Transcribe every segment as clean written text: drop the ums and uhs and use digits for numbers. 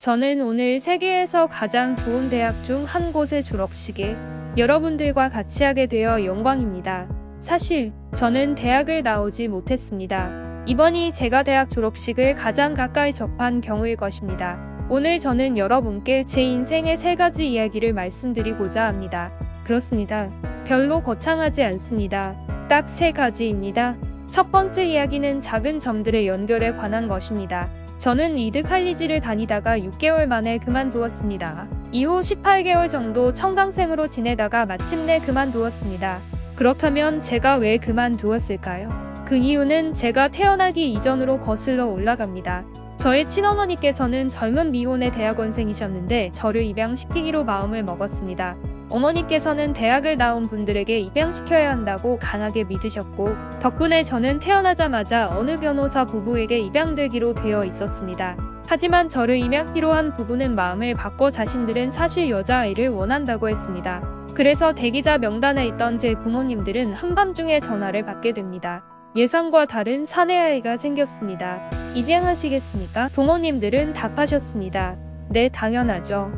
저는 오늘 세계에서 가장 좋은 대학 중 한 곳의 졸업식에 여러분들과 같이 하게 되어 영광입니다. 사실 저는 대학을 나오지 못했습니다. 이번이 제가 대학 졸업식을 가장 가까이 접한 경우일 것입니다. 오늘 저는 여러분께 제 인생의 3가지 이야기를 말씀드리고자 합니다. 그렇습니다. 별로 거창하지 않습니다. 딱 3가지입니다. 첫 번째 이야기는 작은 점들의 연결에 관한 것입니다. 저는 리드 칼리지를 다니다가 6개월 만에 그만두었습니다. 이후 18개월 정도 청강생으로 지내다가 마침내 그만두었습니다. 그렇다면 제가 왜 그만두었을까요? 그 이유는 제가 태어나기 이전으로 거슬러 올라갑니다. 저의 친어머니께서는 젊은 미혼의 대학원생이셨는데 저를 입양시키기로 마음을 먹었습니다. 어머니께서는 대학을 나온 분들에게 입양시켜야 한다고 강하게 믿으셨고, 덕분에 저는 태어나자마자 어느 변호사 부부에게 입양되기로 되어 있었습니다. 하지만 저를 입양키로 한 부부는 마음을 바꿔 자신들은 사실 여자아이를 원한다고 했습니다. 그래서 대기자 명단에 있던 제 부모님들은 한밤중에 전화를 받게 됩니다. 예상과 다른 사내아이가 생겼습니다. 입양하시겠습니까? 부모님들은 답하셨습니다. 네, 당연하죠.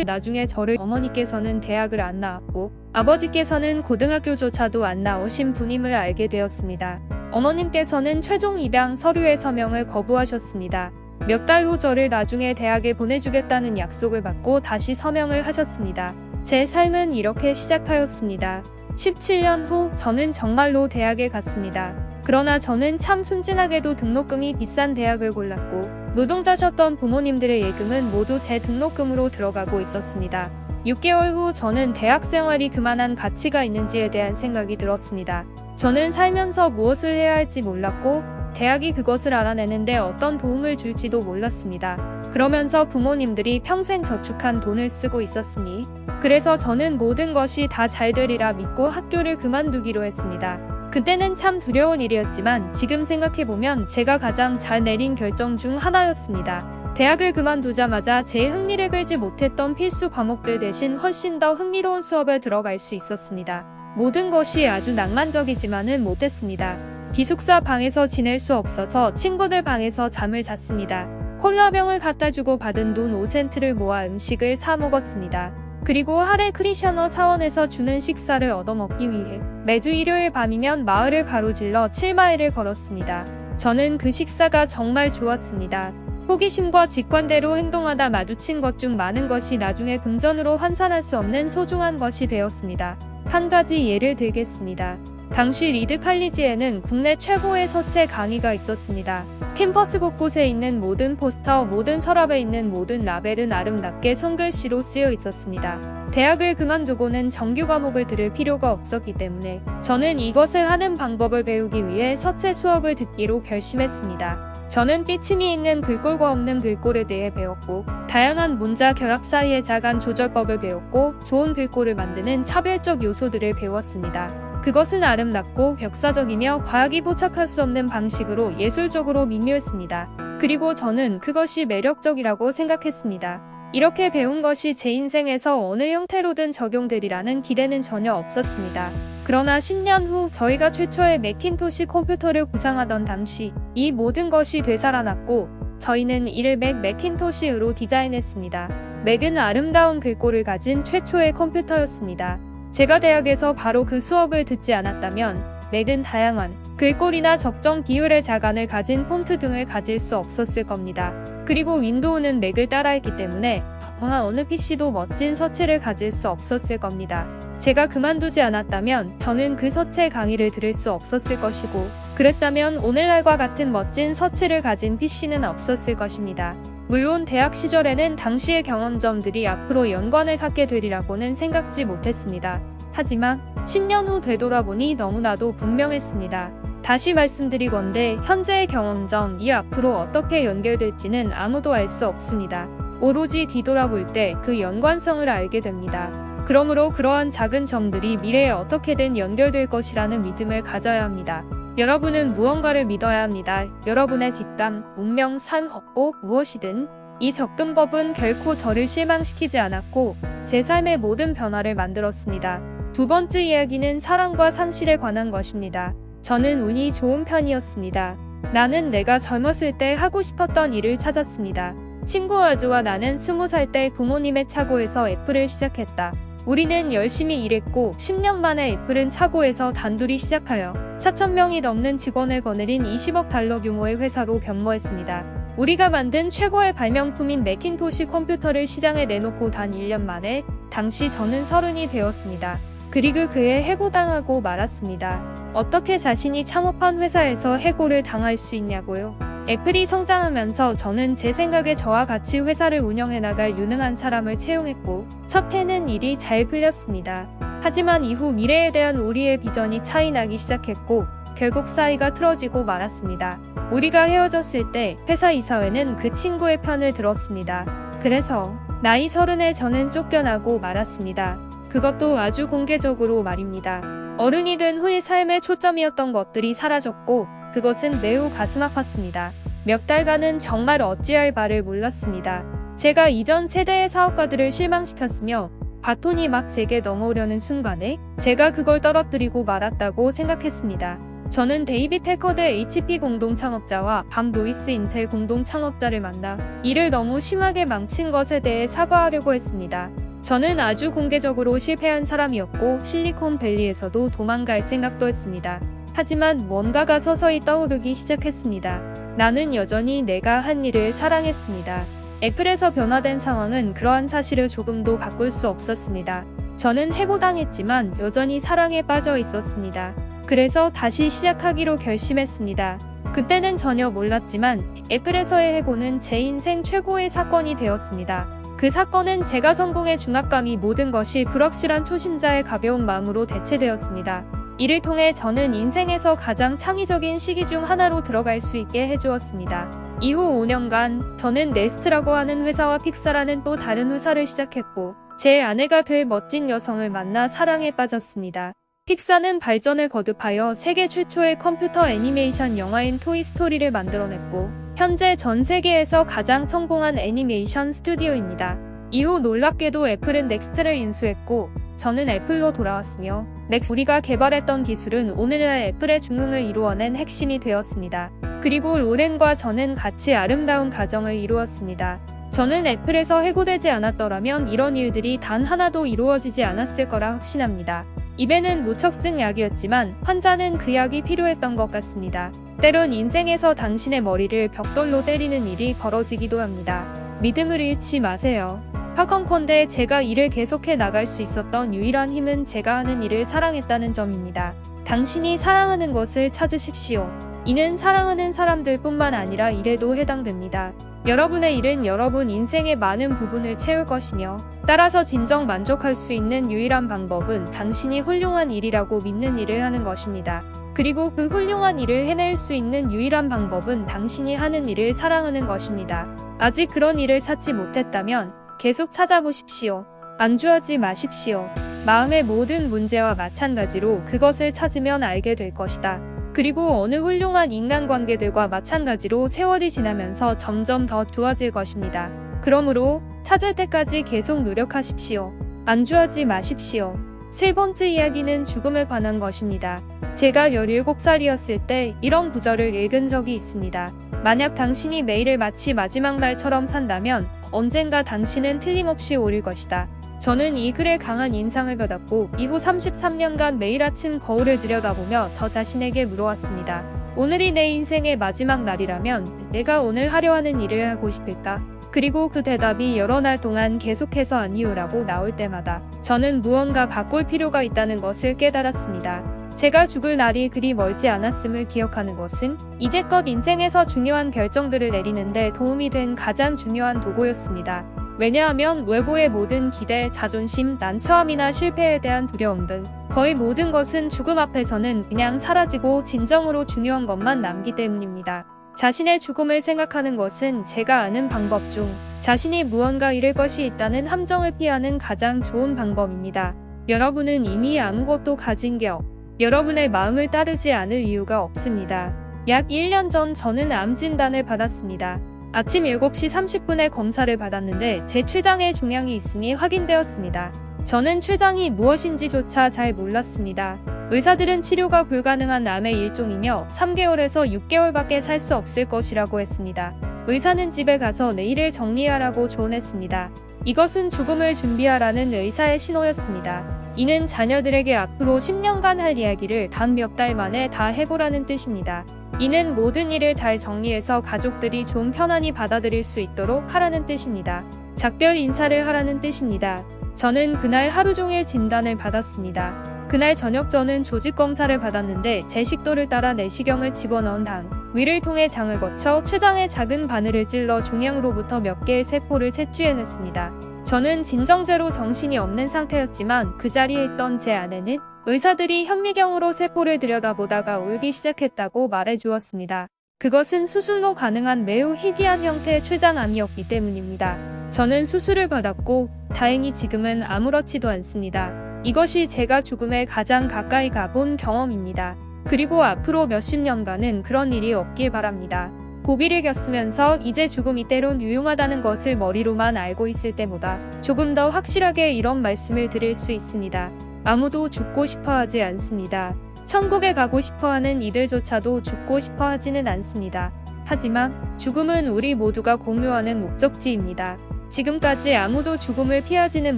나중에 저를 어머니께서는 대학을 안 나왔고 아버지께서는 고등학교조차도 안 나오신 분임을 알게 되었습니다. 어머님께서는 최종 입양 서류의 서명을 거부하셨습니다. 몇 달 후 저를 나중에 대학에 보내주겠다는 약속을 받고 다시 서명을 하셨습니다. 제 삶은 이렇게 시작하였습니다. 17년 후 저는 정말로 대학에 갔습니다. 그러나 저는 참 순진하게도 등록금이 비싼 대학을 골랐고 노동자셨던 부모님들의 예금은 모두 제 등록금으로 들어가고 있었습니다. 6개월 후 저는 대학 생활이 그만한 가치가 있는지에 대한 생각이 들었습니다. 저는 살면서 무엇을 해야 할지 몰랐고 대학이 그것을 알아내는데 어떤 도움을 줄지도 몰랐습니다. 그러면서 부모님들이 평생 저축한 돈을 쓰고 있었으니 그래서 저는 모든 것이 다 잘 되리라 믿고 학교를 그만두기로 했습니다. 그때는 참 두려운 일이었지만 지금 생각해보면 제가 가장 잘 내린 결정 중 하나였습니다. 대학을 그만두자마자 제 흥미를 끌지 못했던 필수 과목들 대신 훨씬 더 흥미로운 수업에 들어갈 수 있었습니다. 모든 것이 아주 낭만적이지만은 못했습니다. 기숙사 방에서 지낼 수 없어서 친구들 방에서 잠을 잤습니다. 콜라병을 갖다주고 받은 돈 5센트를 모아 음식을 사 먹었습니다. 그리고 하레 크리셔너 사원에서 주는 식사를 얻어먹기 위해 매주 일요일 밤이면 마을을 가로질러 7마일을 걸었습니다. 저는 그 식사가 정말 좋았습니다. 호기심과 직관대로 행동하다 마주친 것 중 많은 것이 나중에 금전으로 환산할 수 없는 소중한 것이 되었습니다. 한 가지 예를 들겠습니다. 당시 리드 칼리지에는 국내 최고의 서체 강의가 있었습니다. 캠퍼스 곳곳에 있는 모든 포스터, 모든 서랍에 있는 모든 라벨은 아름답게 손글씨로 쓰여 있었습니다. 대학을 그만두고는 정규 과목을 들을 필요가 없었기 때문에 저는 이것을 하는 방법을 배우기 위해 서체 수업을 듣기로 결심했습니다. 저는 삐침이 있는 글꼴과 없는 글꼴에 대해 배웠고 다양한 문자 결합 사이의 자간 조절법을 배웠고 좋은 글꼴을 만드는 차별적 요소들을 배웠습니다. 그것은 아름답고 벽사적이며 과학이 포착할 수 없는 방식으로 예술적으로 미묘했습니다. 그리고 저는 그것이 매력적이라고 생각했습니다. 이렇게 배운 것이 제 인생에서 어느 형태로든 적용되리라는 기대는 전혀 없었습니다. 그러나 10년 후 저희가 최초의 매킨토시 컴퓨터를 구상하던 당시 이 모든 것이 되살아났고 저희는 이를 맥 매킨토시로 디자인했습니다. 맥은 아름다운 글꼴을 가진 최초의 컴퓨터였습니다. 제가 대학에서 바로 그 수업을 듣지 않았다면 맥은 다양한 글꼴이나 적정 기울의 자간을 가진 폰트 등을 가질 수 없었을 겁니다. 그리고 윈도우는 맥을 따라했기 때문에 어느 PC도 멋진 서체를 가질 수 없었을 겁니다. 제가 그만두지 않았다면 저는 그 서체 강의를 들을 수 없었을 것이고 그랬다면 오늘날과 같은 멋진 서체를 가진 PC는 없었을 것입니다. 물론 대학 시절에는 당시의 경험점들이 앞으로 연관을 갖게 되리라고는 생각지 못했습니다. 하지만 10년 후 되돌아보니 너무나도 분명했습니다. 다시 말씀드리건대 현재의 경험점이 앞으로 어떻게 연결될지는 아무도 알 수 없습니다. 오로지 뒤돌아볼 때 그 연관성을 알게 됩니다. 그러므로 그러한 작은 점들이 미래에 어떻게든 연결될 것이라는 믿음을 가져야 합니다. 여러분은 무언가를 믿어야 합니다. 여러분의 직감, 운명, 삶, 확보, 무엇이든 이 접근법은 결코 저를 실망시키지 않았고 제 삶의 모든 변화를 만들었습니다. 두 번째 이야기는 사랑과 상실에 관한 것입니다. 저는 운이 좋은 편이었습니다. 나는 내가 젊었을 때 하고 싶었던 일을 찾았습니다. 친구 아즈와 나는 20살 때 부모님의 차고에서 애플을 시작했다. 우리는 열심히 일했고 10년 만에 애플은 차고에서 단둘이 시작하여 4,000명이 넘는 직원을 거느린 20억 달러 규모의 회사로 변모했습니다. 우리가 만든 최고의 발명품인 매킨토시 컴퓨터를 시장에 내놓고 단 1년 만에 당시 저는 30이 되었습니다. 그리고 그해 해고당하고 말았습니다. 어떻게 자신이 창업한 회사에서 해고를 당할 수 있냐고요? 애플이 성장하면서 저는 제 생각에 저와 같이 회사를 운영해 나갈 유능한 사람을 채용했고 첫 해는 일이 잘 풀렸습니다. 하지만 이후 미래에 대한 우리의 비전이 차이 나기 시작했고 결국 사이가 틀어지고 말았습니다. 우리가 헤어졌을 때 회사 이사회는 그 친구의 편을 들었습니다. 그래서 나이 30에 저는 쫓겨나고 말았습니다. 그것도 아주 공개적으로 말입니다. 어른이 된 후의 삶의 초점이었던 것들이 사라졌고 그것은 매우 가슴 아팠습니다. 몇 달간은 정말 어찌할 바를 몰랐습니다. 제가 이전 세대의 사업가들을 실망시켰으며 바톤이 막 제게 넘어오려는 순간에 제가 그걸 떨어뜨리고 말았다고 생각했습니다. 저는 데이빗 패커드 HP 공동 창업자와 밤 노이스 인텔 공동 창업자를 만나 일을 너무 심하게 망친 것에 대해 사과하려고 했습니다. 저는 아주 공개적으로 실패한 사람이었고 실리콘밸리에서도 도망갈 생각도 했습니다. 하지만 뭔가가 서서히 떠오르기 시작했습니다. 나는 여전히 내가 한 일을 사랑했습니다. 애플에서 변화된 상황은 그러한 사실을 조금도 바꿀 수 없었습니다. 저는 해고당했지만 여전히 사랑에 빠져 있었습니다. 그래서 다시 시작하기로 결심했습니다. 그때는 전혀 몰랐지만 애플에서의 해고는 제 인생 최고의 사건이 되었습니다. 그 사건은 제가 성공의 중압감이 모든 것이 불확실한 초심자의 가벼운 마음으로 대체되었습니다. 이를 통해 저는 인생에서 가장 창의적인 시기 중 하나로 들어갈 수 있게 해주었습니다. 이후 5년간 저는 네스트라고 하는 회사와 픽사라는 또 다른 회사를 시작했고 제 아내가 될 멋진 여성을 만나 사랑에 빠졌습니다. 픽사는 발전을 거듭하여 세계 최초의 컴퓨터 애니메이션 영화인 토이스토리를 만들어냈고 현재 전 세계에서 가장 성공한 애니메이션 스튜디오입니다. 이후 놀랍게도 애플은 넥스트를 인수했고 저는 애플로 돌아왔으며 우리가 개발했던 기술은 오늘날 애플의 중흥을 이루어낸 핵심이 되었습니다. 그리고 로렌과 저는 같이 아름다운 가정을 이루었습니다. 저는 애플에서 해고되지 않았더라면 이런 일들이 단 하나도 이루어지지 않았을 거라 확신합니다. 입에는 무척 쓴 약이었지만 환자는 그 약이 필요했던 것 같습니다. 때론 인생에서 당신의 머리를 벽돌로 때리는 일이 벌어지기도 합니다. 믿음을 잃지 마세요. 하건컨대 제가 일을 계속해 나갈 수 있었던 유일한 힘은 제가 하는 일을 사랑했다는 점입니다. 당신이 사랑하는 것을 찾으십시오. 이는 사랑하는 사람들뿐만 아니라 일에도 해당됩니다. 여러분의 일은 여러분 인생의 많은 부분을 채울 것이며 따라서 진정 만족할 수 있는 유일한 방법은 당신이 훌륭한 일이라고 믿는 일을 하는 것입니다. 그리고 그 훌륭한 일을 해낼 수 있는 유일한 방법은 당신이 하는 일을 사랑하는 것입니다. 아직 그런 일을 찾지 못했다면 계속 찾아보십시오. 안주하지 마십시오. 마음의 모든 문제와 마찬가지로 그것을 찾으면 알게 될 것이다. 그리고 어느 훌륭한 인간관계들과 마찬가지로 세월이 지나면서 점점 더 좋아질 것입니다. 그러므로 찾을 때까지 계속 노력하십시오. 안주하지 마십시오. 세 번째 이야기는 죽음에 관한 것입니다. 제가 17살이었을 때 이런 구절을 읽은 적이 있습니다. 만약 당신이 매일을 마치 마지막 날처럼 산다면 언젠가 당신은 틀림없이 오릴 것이다. 저는 이 글에 강한 인상을 받았고 이후 33년간 매일 아침 거울을 들여다보며 저 자신에게 물어왔습니다. 오늘이 내 인생의 마지막 날이라면 내가 오늘 하려 하는 일을 하고 싶을까? 그리고 그 대답이 여러 날 동안 계속해서 아니요라고 나올 때마다 저는 무언가 바꿀 필요가 있다는 것을 깨달았습니다. 제가 죽을 날이 그리 멀지 않았음을 기억하는 것은 이제껏 인생에서 중요한 결정들을 내리는데 도움이 된 가장 중요한 도구였습니다. 왜냐하면 외부의 모든 기대, 자존심, 난처함이나 실패에 대한 두려움 등 거의 모든 것은 죽음 앞에서는 그냥 사라지고 진정으로 중요한 것만 남기 때문입니다. 자신의 죽음을 생각하는 것은 제가 아는 방법 중 자신이 무언가 잃을 것이 있다는 함정을 피하는 가장 좋은 방법입니다. 여러분은 이미 아무것도 가진 게 여러분의 마음을 따르지 않을 이유가 없습니다. 약 1년 전 저는 암 진단을 받았습니다. 아침 7시 30분에 검사를 받았는데 제 췌장에 종양이 있음이 확인되었습니다. 저는 췌장이 무엇인지조차 잘 몰랐습니다. 의사들은 치료가 불가능한 암의 일종이며 3개월에서 6개월밖에 살 수 없을 것이라고 했습니다. 의사는 집에 가서 내일을 정리하라고 조언했습니다. 이것은 죽음을 준비하라는 의사의 신호였습니다. 이는 자녀들에게 앞으로 10년간 할 이야기를 단 몇 달 만에 다 해보라는 뜻입니다. 이는 모든 일을 잘 정리해서 가족들이 좀 편안히 받아들일 수 있도록 하라는 뜻입니다. 작별 인사를 하라는 뜻입니다. 저는 그날 하루 종일 진단을 받았습니다. 그날 저녁 저는 조직 검사를 받았는데 제 식도를 따라 내시경을 집어넣은 당 위를 통해 장을 거쳐 췌장에 작은 바늘을 찔러 종양으로부터 몇 개의 세포를 채취해냈습니다. 저는 진정제로 정신이 없는 상태였지만 그 자리에 있던 제 아내는 의사들이 현미경으로 세포를 들여다보다가 울기 시작했다고 말해주었습니다. 그것은 수술로 가능한 매우 희귀한 형태의 췌장암이었기 때문입니다. 저는 수술을 받았고 다행히 지금은 아무렇지도 않습니다. 이것이 제가 죽음에 가장 가까이 가본 경험입니다. 그리고 앞으로 몇십 년간은 그런 일이 없길 바랍니다. 고비를 겪으면서 이제 죽음이 때론 유용하다는 것을 머리로만 알고 있을 때보다 조금 더 확실하게 이런 말씀을 드릴 수 있습니다. 아무도 죽고 싶어 하지 않습니다. 천국에 가고 싶어 하는 이들조차도 죽고 싶어 하지는 않습니다. 하지만 죽음은 우리 모두가 공유하는 목적지입니다. 지금까지 아무도 죽음을 피하지는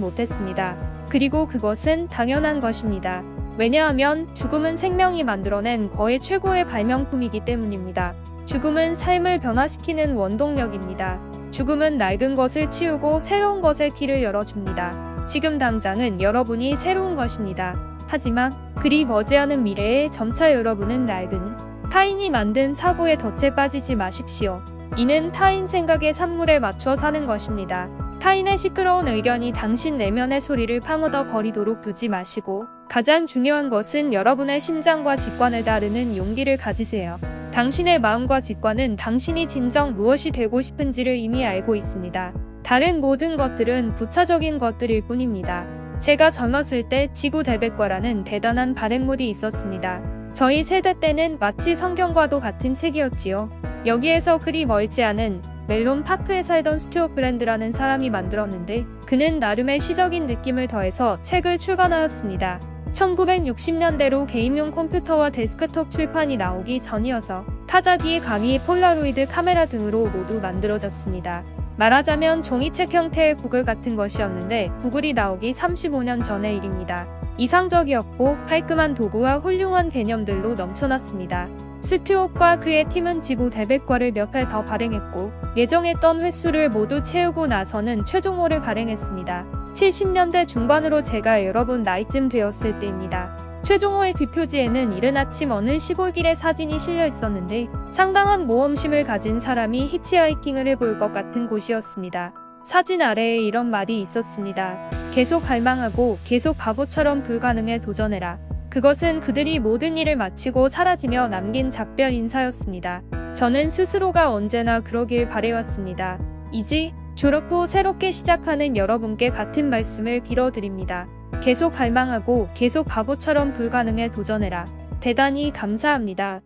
못했습니다. 그리고 그것은 당연한 것입니다. 왜냐하면 죽음은 생명이 만들어낸 거의 최고의 발명품이기 때문입니다. 죽음은 삶을 변화시키는 원동력입니다. 죽음은 낡은 것을 치우고 새로운 것의 길을 열어줍니다. 지금 당장은 여러분이 새로운 것입니다. 하지만 그리 머지않은 미래에 점차 여러분은 낡은 타인이 만든 사고의 덫에 빠지지 마십시오. 이는 타인 생각의 산물에 맞춰 사는 것입니다. 타인의 시끄러운 의견이 당신 내면의 소리를 파묻어 버리도록 두지 마시고 가장 중요한 것은 여러분의 심장과 직관을 따르는 용기를 가지세요. 당신의 마음과 직관은 당신이 진정 무엇이 되고 싶은지를 이미 알고 있습니다. 다른 모든 것들은 부차적인 것들일 뿐입니다. 제가 젊었을 때 지구 대백과라는 대단한 발행물이 있었습니다. 저희 세대 때는 마치 성경과도 같은 책이었지요. 여기에서 그리 멀지 않은 멜론 파크에 살던 스튜어트 브랜드라는 사람이 만들었는데 그는 나름의 시적인 느낌을 더해서 책을 출간하였습니다. 1960년대로 개인용 컴퓨터와 데스크톱 출판이 나오기 전이어서 타자기, 가미, 폴라로이드 카메라 등으로 모두 만들어졌습니다. 말하자면 종이책 형태의 구글 같은 것이었는데 구글이 나오기 35년 전의 일입니다. 이상적이었고 깔끔한 도구와 훌륭한 개념들로 넘쳐났습니다. 스튜어트와 그의 팀은 지구 대백과를 몇 회 더 발행했고 예정했던 횟수를 모두 채우고 나서는 최종호를 발행했습니다. 70년대 중반으로 제가 여러분 나이쯤 되었을 때입니다. 최종호의 뒷표지에는 이른 아침 어느 시골길의 사진이 실려 있었는데 상당한 모험심을 가진 사람이 히치하이킹을 해볼 것 같은 곳이었습니다. 사진 아래에 이런 말이 있었습니다. 계속 갈망하고 계속 바보처럼 불가능에 도전해라. 그것은 그들이 모든 일을 마치고 사라지며 남긴 작별 인사였습니다. 저는 스스로가 언제나 그러길 바래왔습니다. 이제 졸업 후 새롭게 시작하는 여러분께 같은 말씀을 빌어드립니다. 계속 갈망하고 계속 바보처럼 불가능에 도전해라. 대단히 감사합니다.